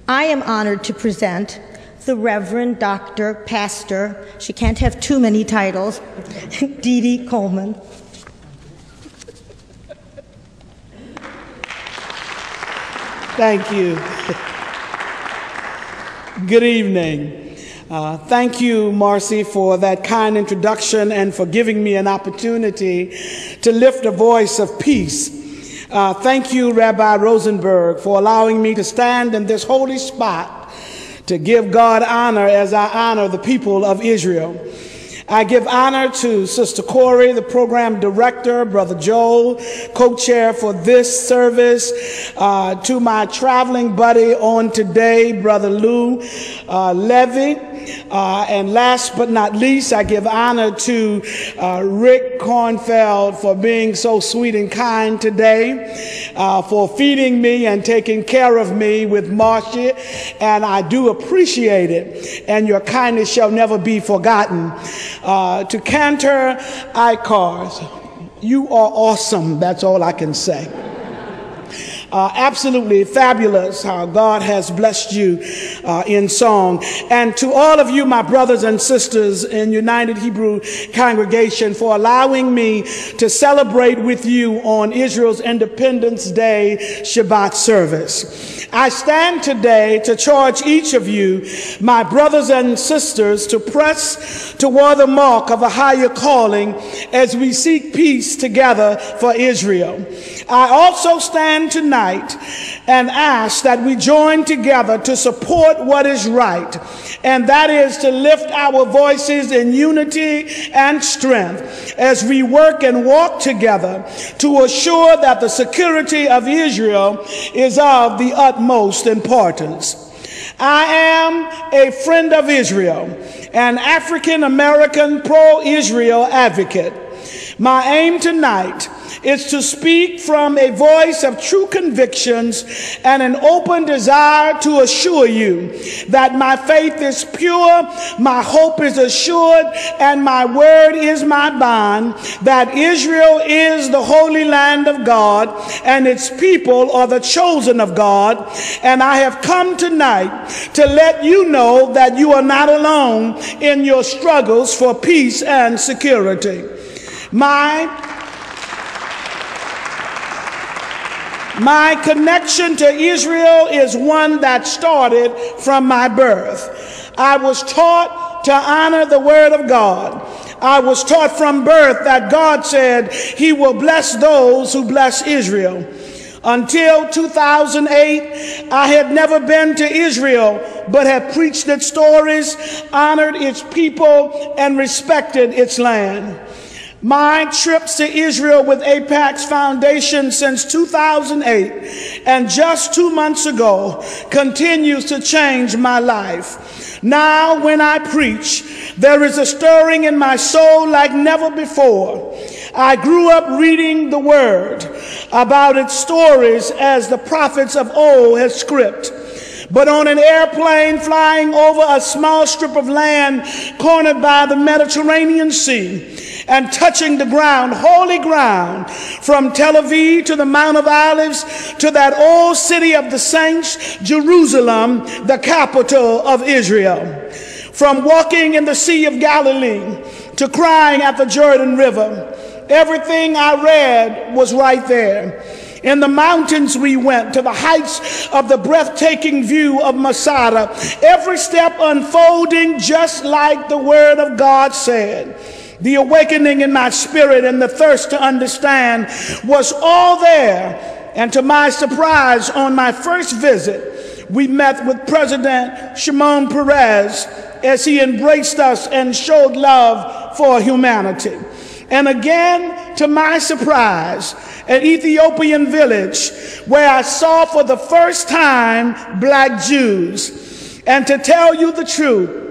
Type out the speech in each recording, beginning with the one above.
I am honored to present the Reverend Dr. Pastor, she can't have too many titles, Deedee Coleman. Thank you. Good evening. Thank you, Marcy, for that kind introduction and for giving me an opportunity to lift a voice of peace. Thank you, Rabbi Rosenberg, for allowing me to stand in this holy spot to give God honor as I honor the people of Israel. I give honor to Sister Corey, the program director, Brother Joel, co-chair for this service, to my traveling buddy on today, Brother Lou Levy, and last but not least, I give honor to Rick Kornfeld for being so sweet and kind today, for feeding me and taking care of me with Marcia, and I do appreciate it, and your kindness shall never be forgotten. To Cantor Icars, you are awesome. That's all I can say. Absolutely fabulous how God has blessed you in song. And to all of you, my brothers and sisters in United Hebrew Congregation, for allowing me to celebrate with you on Israel's Independence Day Shabbat service. I stand today to charge each of you, my brothers and sisters, to press toward the mark of a higher calling as we seek peace together for Israel. I also stand tonight and ask that we join together to support what is right, and that is to lift our voices in unity and strength as we work and walk together to assure that the security of Israel is of the utmost importance. I am a friend of Israel, an African-American pro-Israel advocate. My aim tonight is to speak from a voice of true convictions and an open desire to assure you that my faith is pure, my hope is assured, and my word is my bond, that Israel is the holy land of God and its people are the chosen of God. And I have come tonight to let you know that you are not alone in your struggles for peace and security. My connection to Israel is one that started from my birth. I was taught to honor the word of God. I was taught from birth that God said he will bless those who bless Israel. Until 2008, I had never been to Israel, but had preached its stories, honored its people, and respected its land. My trips to Israel with AIPAC's foundation since 2008 and just 2 months ago continues to change my life. Now when I preach, there is a stirring in my soul like never before. I grew up reading the word about its stories as the prophets of old had script. But on an airplane flying over a small strip of land cornered by the Mediterranean Sea and touching the ground, holy ground, from Tel Aviv to the Mount of Olives to that old city of the saints, Jerusalem, the capital of Israel. From walking in the Sea of Galilee to crying at the Jordan River, everything I read was right there. In the mountains we went, to the heights of the breathtaking view of Masada, every step unfolding just like the word of God said. The awakening in my spirit and the thirst to understand was all there. And to my surprise, on my first visit, we met with President Shimon Peres as he embraced us and showed love for humanity. And again, to my surprise, an Ethiopian village where I saw for the first time black Jews. And to tell you the truth,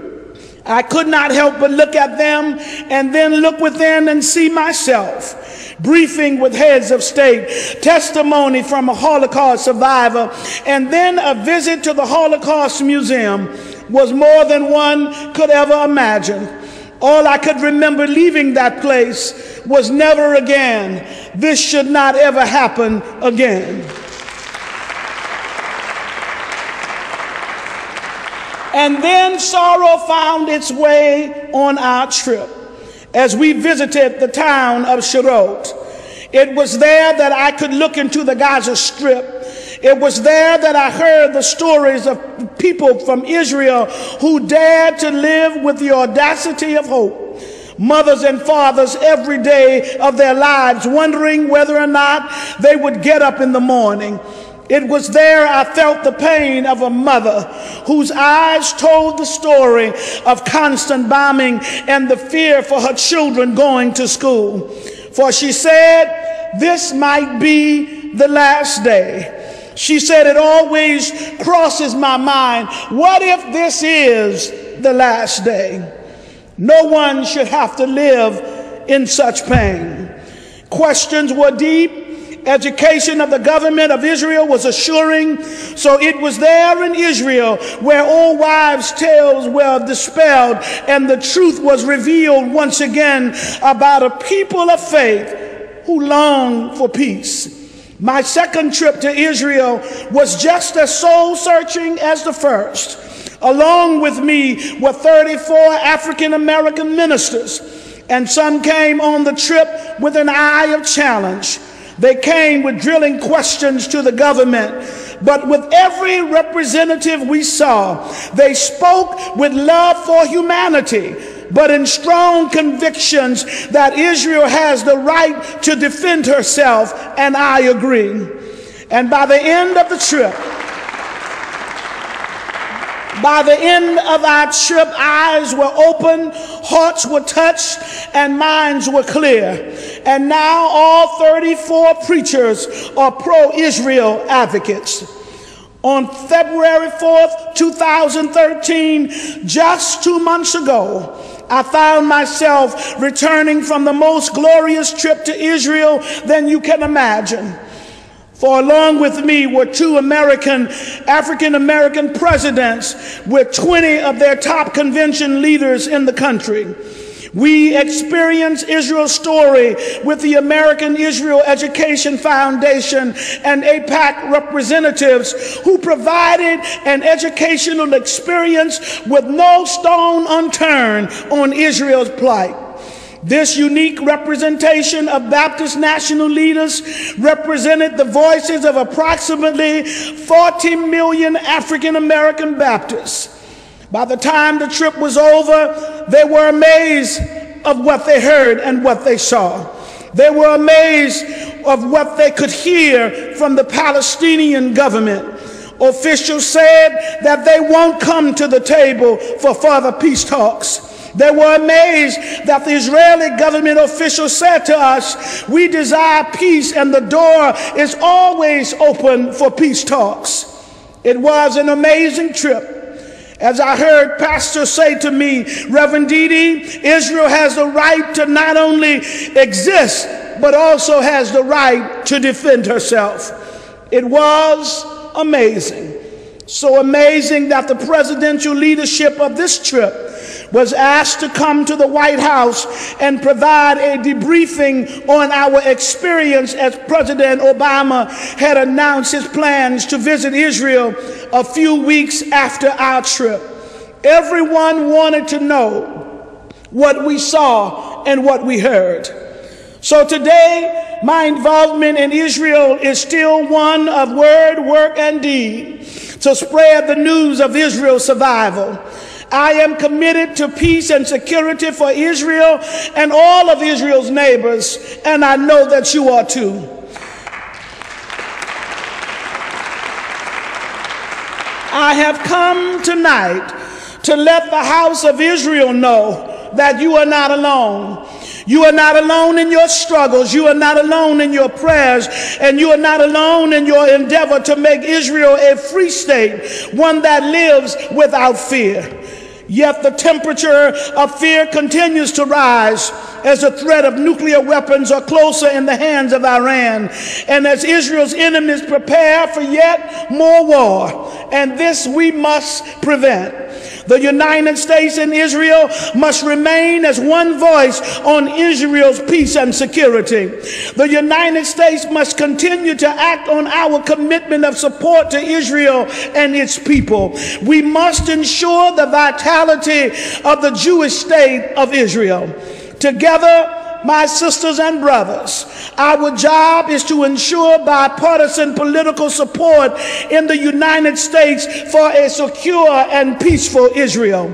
I could not help but look at them and then look within and see myself. Briefing with heads of state, testimony from a Holocaust survivor, and then a visit to the Holocaust Museum was more than one could ever imagine. All I could remember leaving that place was never again. This should not ever happen again. And then sorrow found its way on our trip as we visited the town of Shabbat. It was there that I could look into the Gaza Strip. It was there that I heard the stories of people from Israel who dared to live with the audacity of hope. Mothers and fathers every day of their lives wondering whether or not they would get up in the morning. It was there I felt the pain of a mother whose eyes told the story of constant bombing and the fear for her children going to school. For she said, this might be the last day. She said, it always crosses my mind. What if this is the last day? No one should have to live in such pain. Questions were deep. Education of the government of Israel was assuring. So it was there in Israel where old wives' tales were dispelled and the truth was revealed once again about a people of faith who longed for peace. My second trip to Israel was just as soul-searching as the first. Along with me were 34 African-American ministers, and some came on the trip with an eye of challenge. They came with drilling questions to the government, but with every representative we saw, they spoke with love for humanity, but in strong convictions that Israel has the right to defend herself, and I agree. And by the end of our trip, eyes were open, hearts were touched, and minds were clear. And now all 34 preachers are pro-Israel advocates. On February 4th, 2013, just 2 months ago, I found myself returning from the most glorious trip to Israel than you can imagine. For along with me were two African-American presidents with 20 of their top convention leaders in the country. We experienced Israel's story with the American Israel Education Foundation and AIPAC representatives who provided an educational experience with no stone unturned on Israel's plight. This unique representation of Baptist national leaders represented the voices of approximately 40 million African American Baptists. By the time the trip was over, they were amazed of what they heard and what they saw. They were amazed of what they could hear from the Palestinian government. Officials said that they won't come to the table for further peace talks. They were amazed that the Israeli government officials said to us, we desire peace and the door is always open for peace talks. It was an amazing trip. As I heard pastors say to me, Reverend Deedee, Israel has the right to not only exist, but also has the right to defend herself. It was amazing. So amazing that the presidential leadership of this trip was asked to come to the White House and provide a debriefing on our experience as President Obama had announced his plans to visit Israel a few weeks after our trip. Everyone wanted to know what we saw and what we heard. So today, my involvement in Israel is still one of word, work, and deed to spread the news of Israel's survival. I am committed to peace and security for Israel and all of Israel's neighbors, and I know that you are too. I have come tonight to let the house of Israel know that you are not alone. You are not alone in your struggles. You are not alone in your prayers. And you are not alone in your endeavor to make Israel a free state, one that lives without fear. Yet the temperature of fear continues to rise as the threat of nuclear weapons are closer in the hands of Iran, and as Israel's enemies prepare for yet more war. And this we must prevent. The United States and Israel must remain as one voice on Israel's peace and security. The United States must continue to act on our commitment of support to Israel and its people. We must ensure the vitality of the Jewish state of Israel. Together, my sisters and brothers, our job is to ensure bipartisan political support in the United States for a secure and peaceful Israel.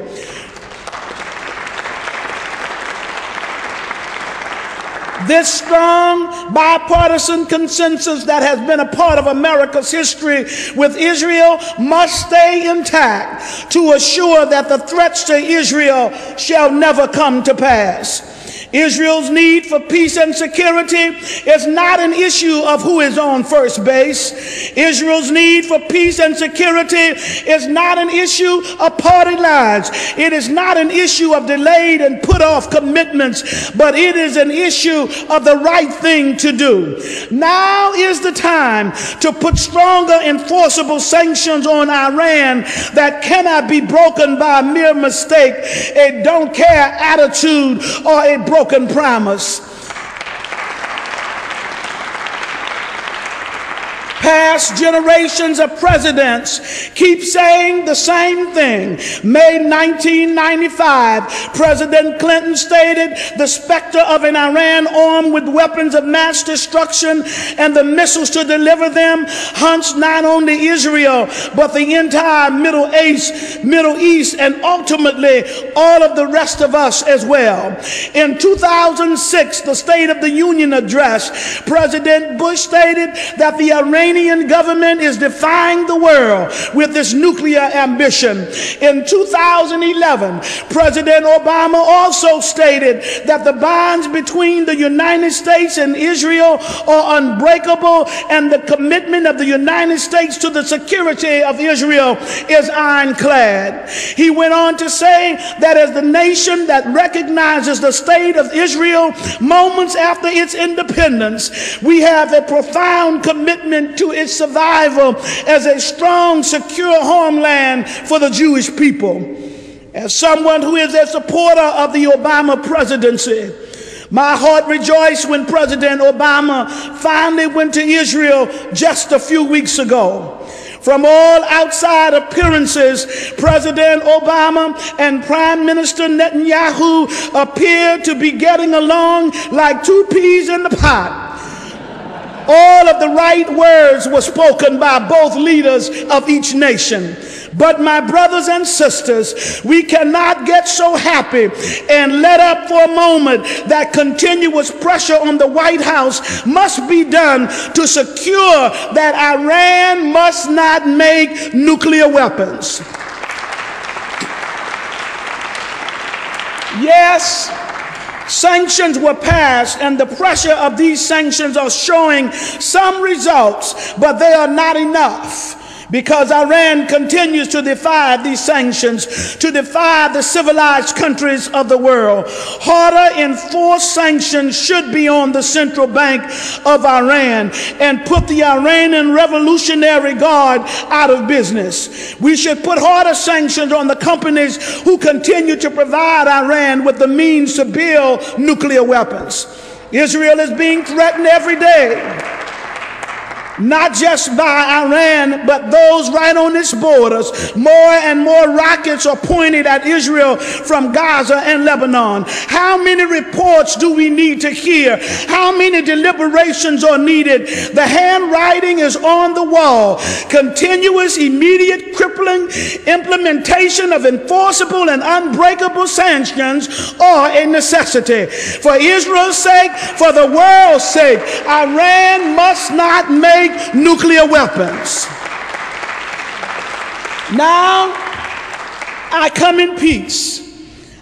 This strong bipartisan consensus that has been a part of America's history with Israel must stay intact to assure that the threats to Israel shall never come to pass. Israel's need for peace and security is not an issue of who is on first base. Israel's need for peace and security is not an issue of party lines. It is not an issue of delayed and put off commitments, but it is an issue of the right thing to do. Now is the time to put stronger enforceable sanctions on Iran that cannot be broken by a mere mistake, a don't care attitude, or a broken promise. Past generations of presidents keep saying the same thing. May 1995, President Clinton stated the specter of an Iran armed with weapons of mass destruction and the missiles to deliver them hunts not only Israel, but the entire Middle East, and ultimately all of the rest of us as well. In 2006, the State of the Union address, President Bush stated that the Iranian government is defying the world with its nuclear ambition. In 2011, President Obama also stated that the bonds between the United States and Israel are unbreakable, and the commitment of the United States to the security of Israel is ironclad. He went on to say that as the nation that recognizes the state of Israel moments after its independence, we have a profound commitment to its survival as a strong, secure homeland for the Jewish people. As someone who is a supporter of the Obama presidency, my heart rejoiced when President Obama finally went to Israel just a few weeks ago. From all outside appearances, President Obama and Prime Minister Netanyahu appeared to be getting along like two peas in the pot. All of the right words were spoken by both leaders of each nation. But my brothers and sisters, we cannot get so happy and let up for a moment that continuous pressure on the White House must be done to secure that Iran must not make nuclear weapons. Yes, sanctions were passed, and the pressure of these sanctions are showing some results, but they are not enough. Because Iran continues to defy these sanctions, to defy the civilized countries of the world. Harder enforced sanctions should be on the central bank of Iran and put the Iranian Revolutionary Guard out of business. We should put harder sanctions on the companies who continue to provide Iran with the means to build nuclear weapons. Israel is being threatened every day, not just by Iran, but those right on its borders. More and more rockets are pointed at Israel from Gaza and Lebanon. How many reports do we need to hear? How many deliberations are needed? The handwriting is on the wall. Continuous, immediate, crippling implementation of enforceable and unbreakable sanctions are a necessity. For Israel's sake, for the world's sake, Iran must not make nuclear weapons. Now, I come in peace.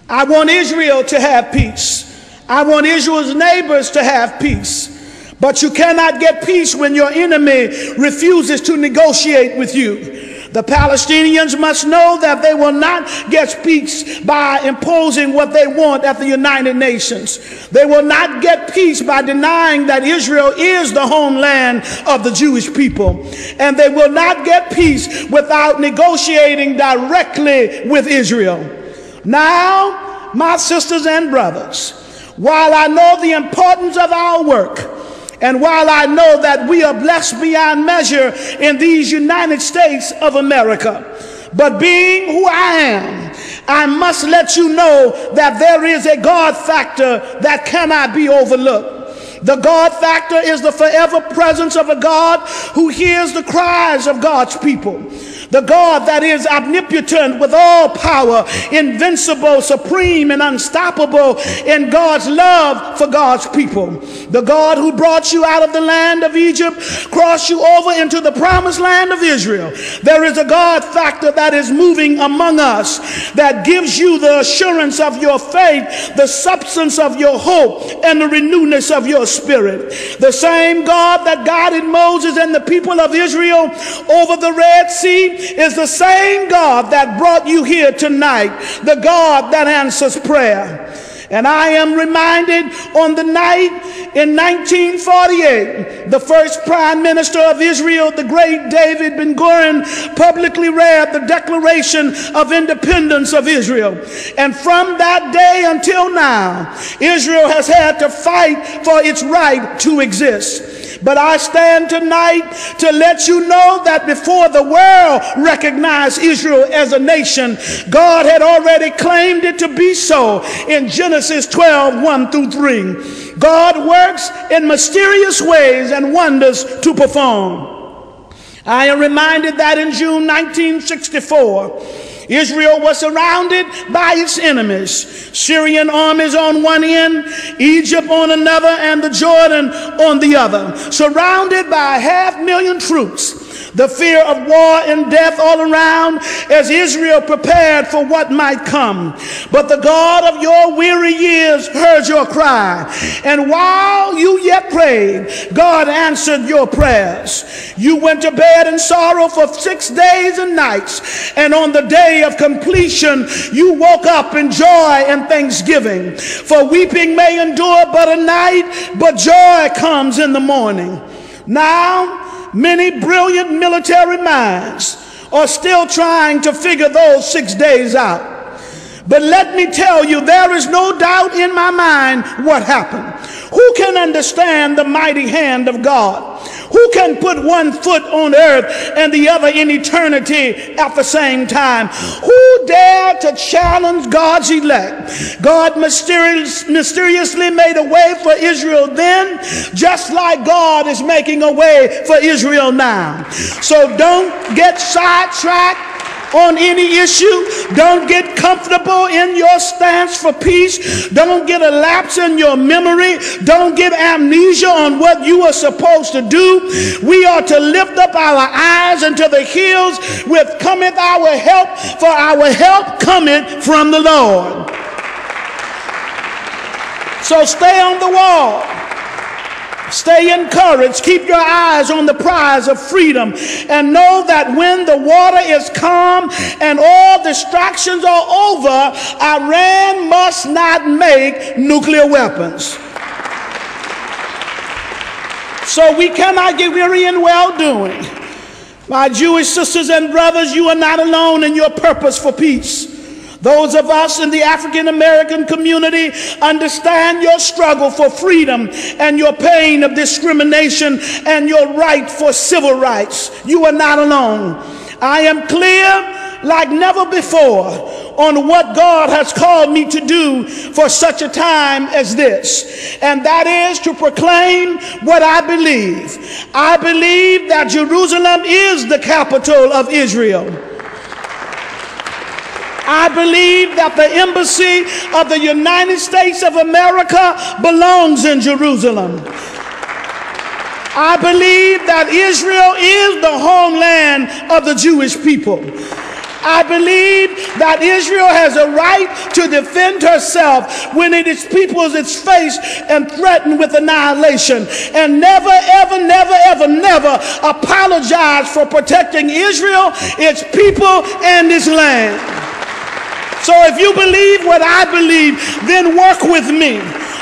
I want Israel to have peace. I want Israel's neighbors to have peace. But you cannot get peace when your enemy refuses to negotiate with you. The Palestinians must know that they will not get peace by imposing what they want at the United Nations. They will not get peace by denying that Israel is the homeland of the Jewish people. And they will not get peace without negotiating directly with Israel. Now, my sisters and brothers, while I know the importance of our work, and while I know that we are blessed beyond measure in these United States of America, but being who I am, I must let you know that there is a God factor that cannot be overlooked. The God factor is the forever presence of a God who hears the cries of God's people. The God that is omnipotent with all power, invincible, supreme, and unstoppable in God's love for God's people. The God who brought you out of the land of Egypt, crossed you over into the promised land of Israel. There is a God factor that is moving among us that gives you the assurance of your faith, the substance of your hope, and the renewedness of your spirit. The same God that guided Moses and the people of Israel over the Red Sea is the same God that brought you here tonight, the God that answers prayer. And I am reminded on the night in 1948, the first prime minister of Israel, the great David Ben-Gurion, publicly read the Declaration of Independence of Israel. And from that day until now, Israel has had to fight for its right to exist. But I stand tonight to let you know that before the world recognized Israel as a nation, God had already claimed it to be so in Genesis 12, 1 through 3. God works in mysterious ways and wonders to perform. I am reminded that in June 1964, Israel was surrounded by its enemies. Syrian armies on one end, Egypt on another, and the Jordan on the other. Surrounded by 500,000 troops. The fear of war and death all around as Israel prepared for what might come. But the God of your weary years heard your cry. And while you yet prayed, God answered your prayers. You went to bed in sorrow for 6 days and nights. And on the day of completion, you woke up in joy and thanksgiving. For weeping may endure but a night, but joy comes in the morning. Now, many brilliant military minds are still trying to figure those 6 days out. But let me tell you, there is no doubt in my mind what happened. Who can understand the mighty hand of God? Who can put one foot on earth and the other in eternity at the same time? Who dare to challenge God's elect? God mysteriously made a way for Israel then, just like God is making a way for Israel now. So don't get sidetracked on any issue. Don't get comfortable in your stance for peace. Don't get a lapse in your memory. Don't get amnesia on what you are supposed to do. We are to lift up our eyes unto the hills with cometh our help, for our help cometh from the Lord. So stay on the wall. Stay encouraged. Keep your eyes on the prize of freedom, and know that when the water is calm and all distractions are over, Iran must not make nuclear weapons. So we cannot get weary in well-doing. My Jewish sisters and brothers, you are not alone in your purpose for peace. Those of us in the African American community understand your struggle for freedom and your pain of discrimination and your right for civil rights. You are not alone. I am clear like never before on what God has called me to do for such a time as this, and that is to proclaim what I believe. I believe that Jerusalem is the capital of Israel. I believe that the embassy of the United States of America belongs in Jerusalem. I believe that Israel is the homeland of the Jewish people. I believe that Israel has a right to defend herself when its people is faced and threatened with annihilation. And never, ever, never, ever, never apologize for protecting Israel, its people, and its land. So if you believe what I believe, then work with me.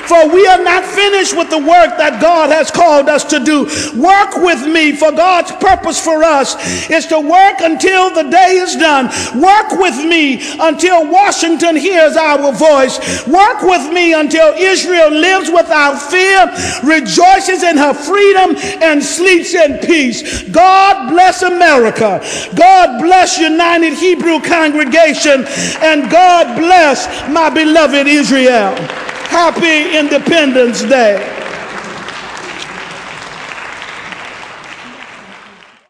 For we are not finished with the work that God has called us to do. Work with me, for God's purpose for us is to work until the day is done. Work with me until Washington hears our voice. Work with me until Israel lives without fear, rejoices in her freedom, and sleeps in peace. God bless America. God bless United Hebrew Congregation. And God bless my beloved Israel. Happy Independence Day.